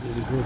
Very good.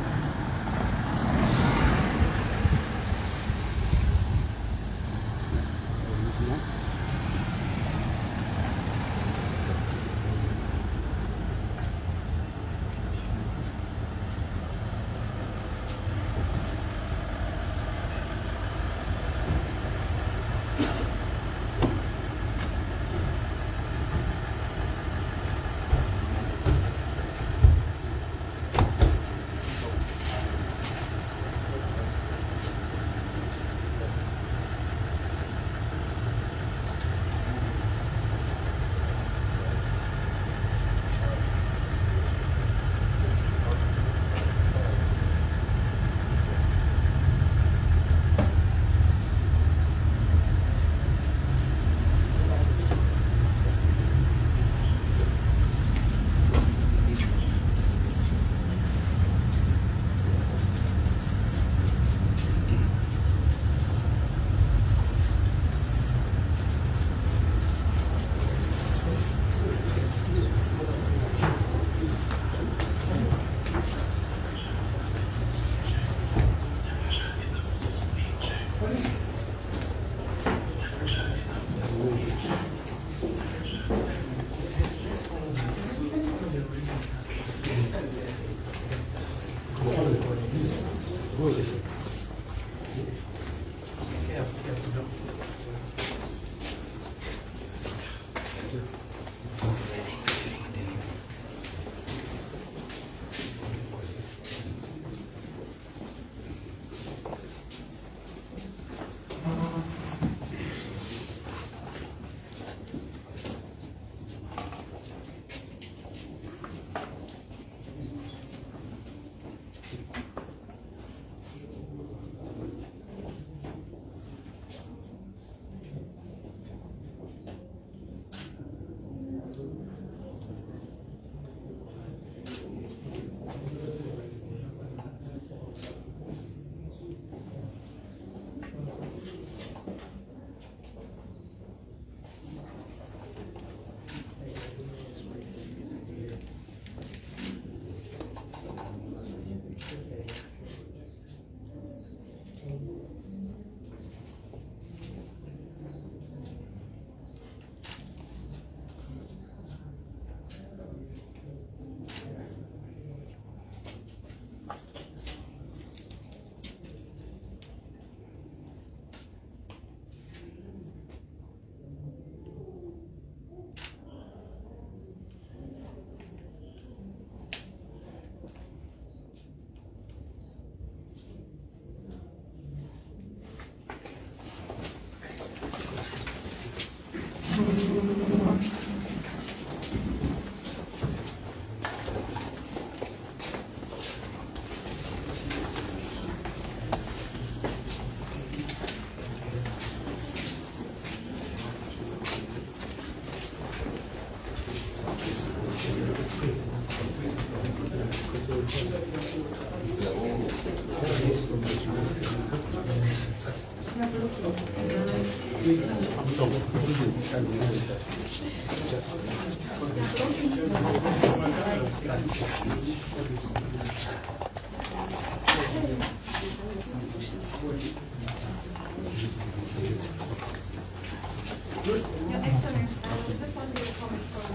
Your Excellency, I just wanted to comment from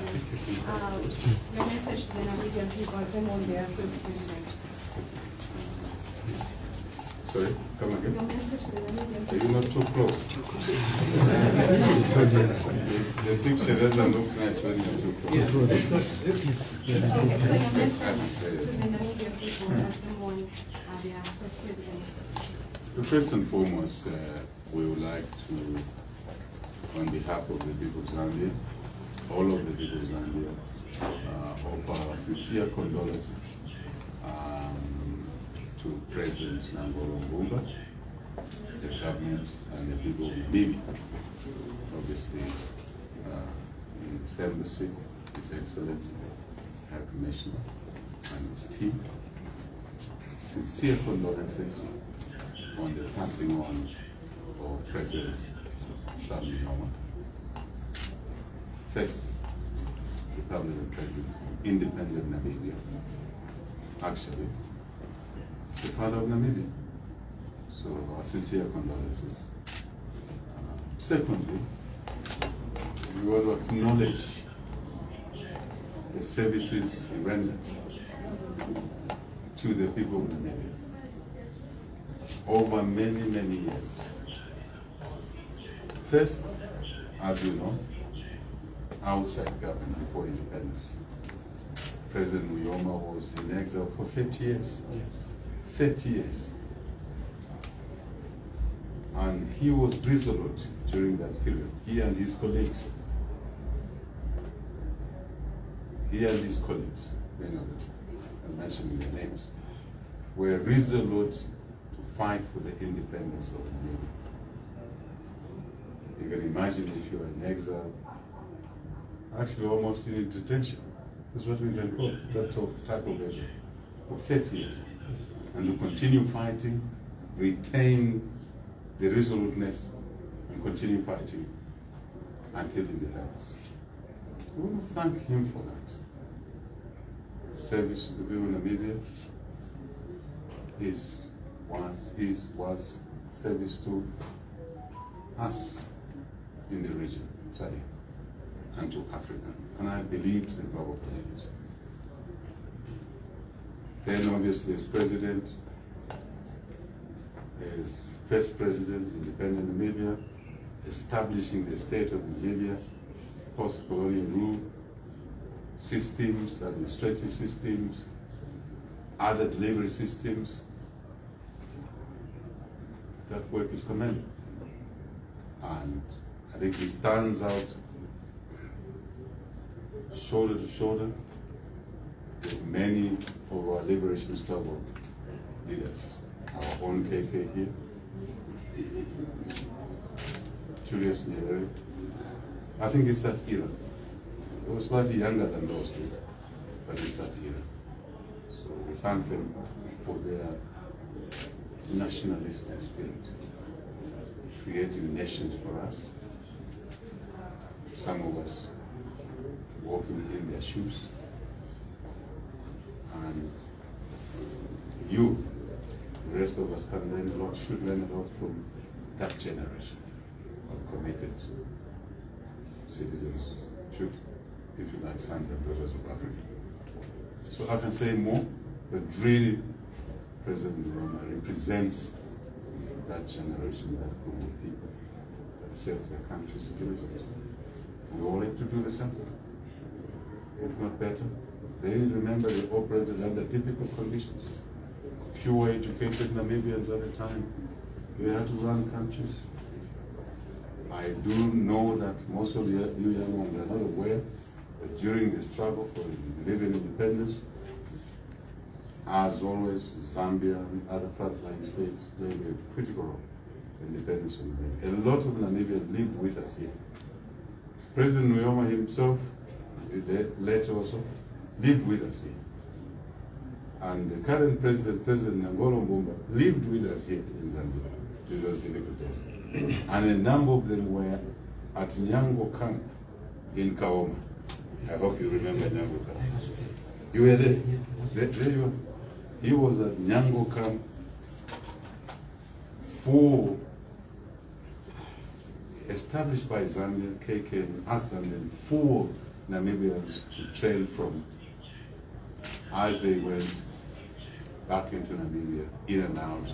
your message to the Namibian people as them on their first president. Sorry, come again? Your message to the Namibian Are people. you not too close? The picture doesn't look nice when you're too close. Okay, so your message to the Namibian people as them on their first president. First and foremost, we would like to, on behalf of the people of Zambia, all of the people of Zambia, offer our sincere condolences to President Nangolo, the government, and the people of Namibia. Obviously, in his embassy, His Excellency, High Commissioner, and his team. Sincere condolences on the passing on of President Sam Nujoma, first Republican President, independent Namibia, actually the father of Namibia. So our sincere condolences. Secondly, we want to acknowledge the services he rendered to the people of Namibia over many, many years. First, as you know, outside government before independence. President Nujoma was in exile for 30 years. 30 years. And he was resolute during that period, he and his colleagues. He and his colleagues, many of them, I'm mentioning their names, were resolute to fight for the independence of Namibia. You can imagine if you are in exile, actually almost in detention. That's what we can call that type of exile for 30 years. And to continue fighting, retain the resoluteness, and continue fighting until independence. We want to thank him for that. Service to the people of Namibia, his was service to us in the region, SADC, and to Africa, and I believe to the global community. Then obviously as president, as first president of independent Namibia, establishing the state of Namibia, post-colonial rule, systems, administrative systems, other delivery systems. That work is commendable. And I think he stands out shoulder to shoulder with many of our liberation struggle leaders. Our own KK here, Julius Nyerere. I think it's that era. He was slightly younger than those two, but it's that era. So we thank them for their nationalistic spirit, creating nations for us. Some of us walking in their shoes. And you, the rest of us can learn a lot, should learn a lot from that generation of committed citizens, should, if you like, sons and daughters of Africa. So I can say more, but really, President Nujoma represents that generation, that group of people that serve their country's citizens. We all have to do the same, if not better. They remember they operated under difficult conditions. Few educated Namibians at the time. We had to run countries. I do know that most of you young ones are not aware that during the struggle for living independence, as always, Zambia and other frontline states played a critical role in independence of Namibia. A lot of Namibians lived with us here. President Nujoma himself, later also, lived with us here. And the current president, President Ngolo Mbumba, lived with us here in Zambia during those difficult days. And a number of them were at Nyango camp in Kaoma. I hope you remember Nyango camp. You were there? There you were. He was at Nyango camp for established by Zambia, KK, and us Zambian, for Namibians to trail from as they went back into Namibia, in and out,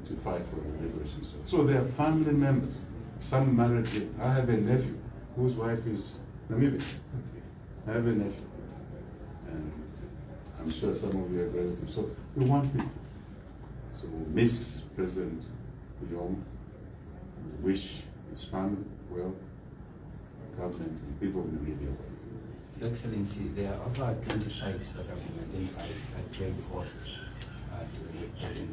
to fight for the liberation. So they are family members. Some married here. I have a nephew whose wife is Namibian. I have a nephew. And I'm sure some of you have relatives. So we want people. So we miss President Nujoma. We wish his family well, government and people of Namibia well. Your Excellency, there are over 20 sites that have been identified that played host to the late President,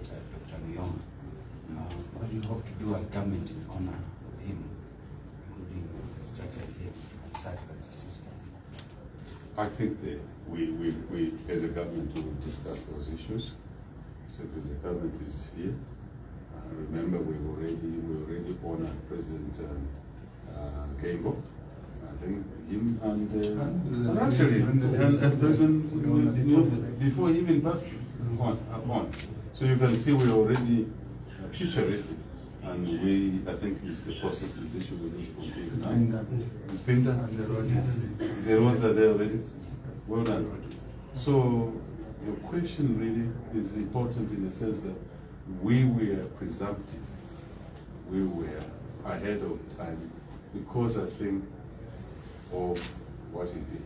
Dr. Nujoma. What do you hope to do as government in honor of him, including the structure here in Lusaka that is still standing? I think that we as a government will discuss those issues. So that the government is here. Remember, we already honored President Gambo. I think him and actually President before he even passed. on. So you can see we're already futuristic, and I think it's the process is issue we need to continue now. It's been done. The roads are there already. Well done. So your question really is important in the sense that we were presumptive. We were ahead of time because I think of what he did.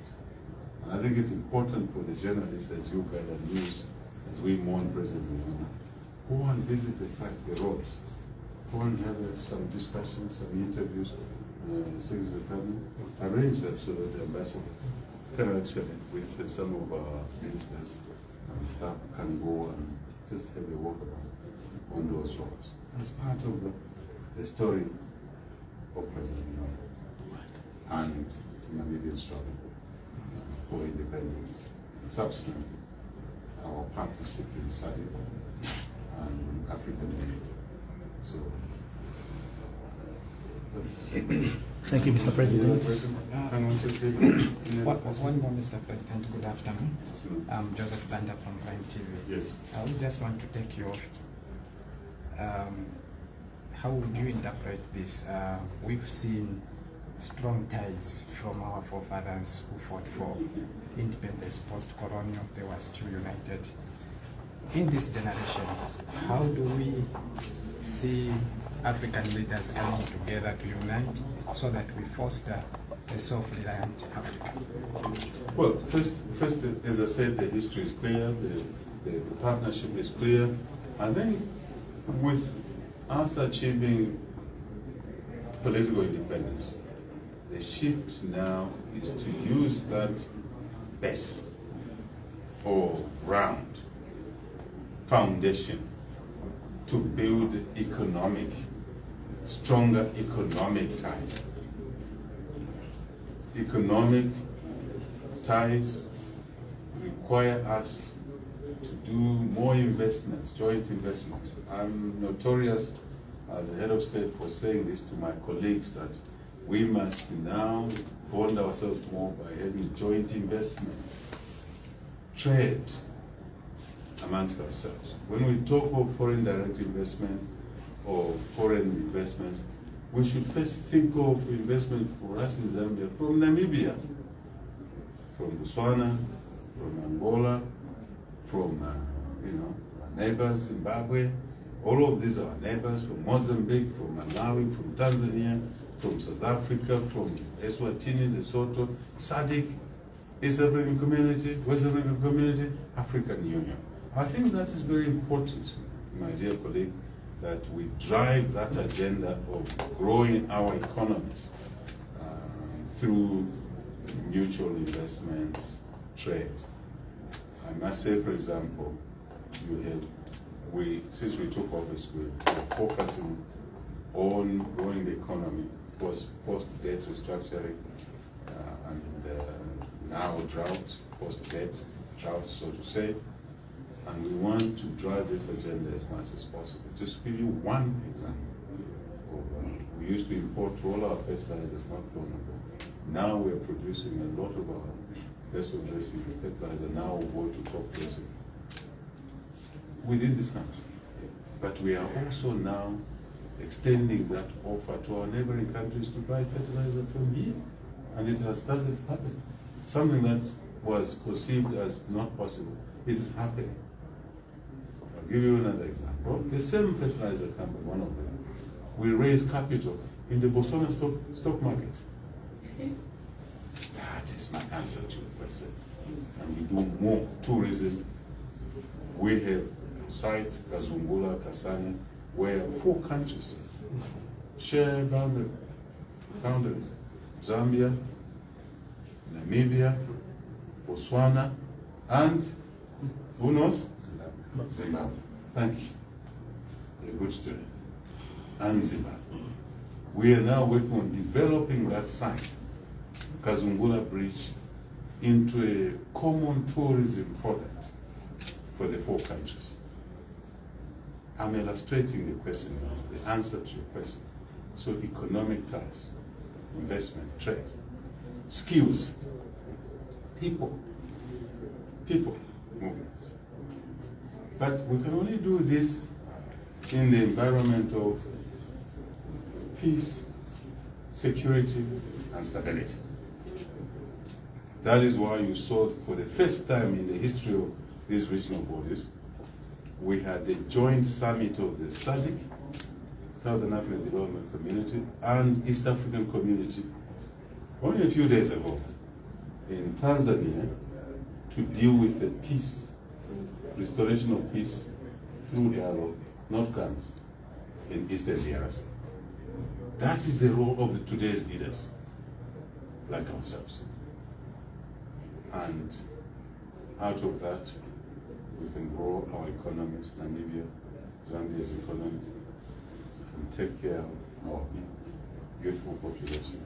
And I think it's important for the journalists as you guys and news, as we mourn President Nujoma, go and visit the site, the roads. Go and have some discussions, some interviews. Secretary of Cabinet arrange that so that the ambassador can actually, with some of our ministers and staff, can go and just have a walk around on those roads as part of the story of President Nujoma and Namibian struggle for independence. And subsequently, our partnership in SADC and African Union. So, thank you, Mr. President. One more, Mr. President. Good afternoon. I'm Joseph Banda from Prime TV. Yes. I would just want to take your, how would you interpret this? We've seen strong ties from our forefathers who fought for independence post-colonial. They were still united. In this generation, how do we see African leaders coming together to unite so that we foster a self-reliant Africa? Well, first, as I said, the history is clear, the partnership is clear, and then with us achieving political independence, the shift now is to use that base or round foundation to build stronger economic ties. Economic ties require us to do more investments, joint investments. I'm notorious as a head of state for saying this to my colleagues that we must now bond ourselves more by having joint investments, trade amongst ourselves. When we talk of foreign direct investment or foreign investments, we should first think of investment for us in Zambia from Namibia, from Botswana, from Angola, from our neighbors, Zimbabwe. All of these are our neighbors, from Mozambique, from Malawi, from Tanzania, from South Africa, from Eswatini, Lesotho, SADC, East African Community, West African Community, African Union. I think that is very important, my dear colleague, that we drive that agenda of growing our economies through mutual investments, trade. I must say, for example, since we took office, we're focusing on growing the economy, post-debt restructuring, and now drought, post-debt drought, so to say. And we want to drive this agenda as much as possible. Just to give you one example. We used to import all our fertilizers, not clonable. Now we're producing a lot of our vessel dressing fertilizer. Now we'll go to top dressing within this country. But we are also now extending that offer to our neighboring countries to buy fertilizer from here. And it has started happening. Something that was conceived as not possible is happening. I'll give you another example. The same fertilizer company, one of them, we raise capital in the Botswana stock market. That is my answer to your question. And we do more tourism. We have a site, Kazungula, Kasane, where 4 countries share boundaries. Zambia, Namibia, Botswana, and who knows? Zimbabwe. Thank you. A good student. And Zimbabwe. We are now working on developing that site, Kazungula Bridge, into a common tourism product for the 4 countries. I'm illustrating the question, the answer to your question. So economic ties, investment, trade, skills, people movements. But we can only do this in the environment of peace, security, and stability. That is why you saw for the first time in the history of these regional bodies, we had a joint summit of the SADC, Southern African Development Community, and East African Community only a few days ago in Tanzania to deal with the peace, restoration of peace through dialogue, not guns, in Eastern DRC. That is the role of today's leaders, like ourselves. And out of that, we can grow our economies, Namibia, Zambia's economy, and take care of our youthful population.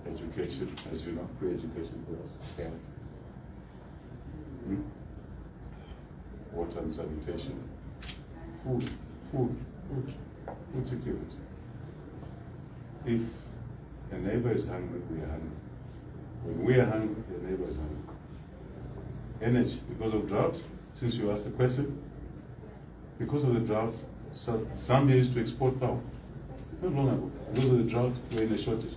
Education, as you know, pre-education for us, health, water and sanitation, food security. If a neighbor is hungry, we are hungry. When we are hungry, the neighbor is hungry. Energy, because of drought, since you asked the question, because of the drought, Zambia used to export power. Not long ago, because of the drought, we were in a shortage.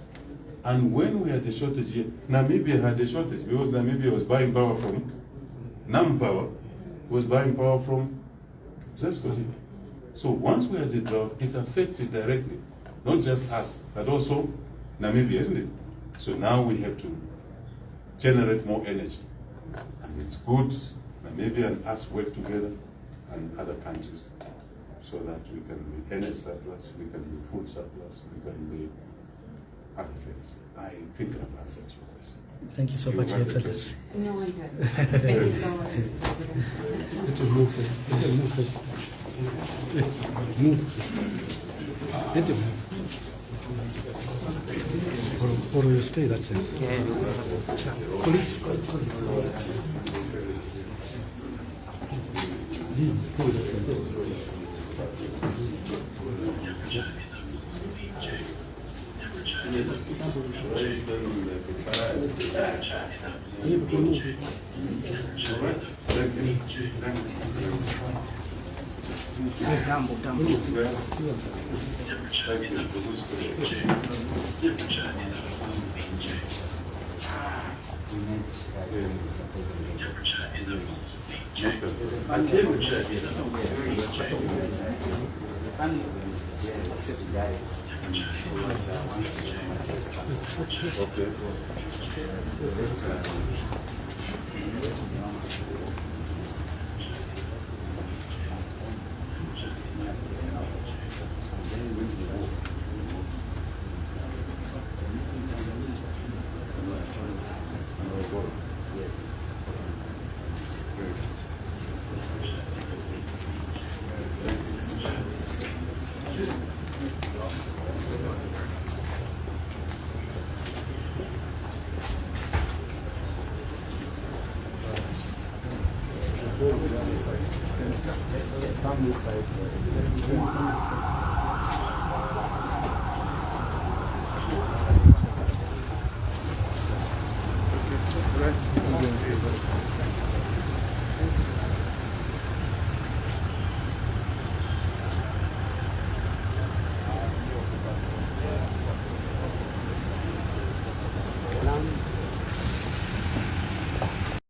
And when we had the shortage here, Namibia had the shortage because Namibia was buying power from Power, was buying power from Zesco. So once we had the drought, it affected directly, not just us, but also Namibia, isn't it? So now we have to generate more energy. And it's good Namibia and us work together and other countries so that we can be energy surplus, we can be food surplus, we can be other things. I think I've answered your question. Thank you so much, Your Excellency. No, I don't. Thank you so much, Mr. President. Let him move first. Let him move first. Move first. Let him move. Or will you stay, that's it. Colleagues. Jesus, stay, stay. Okay. Some side.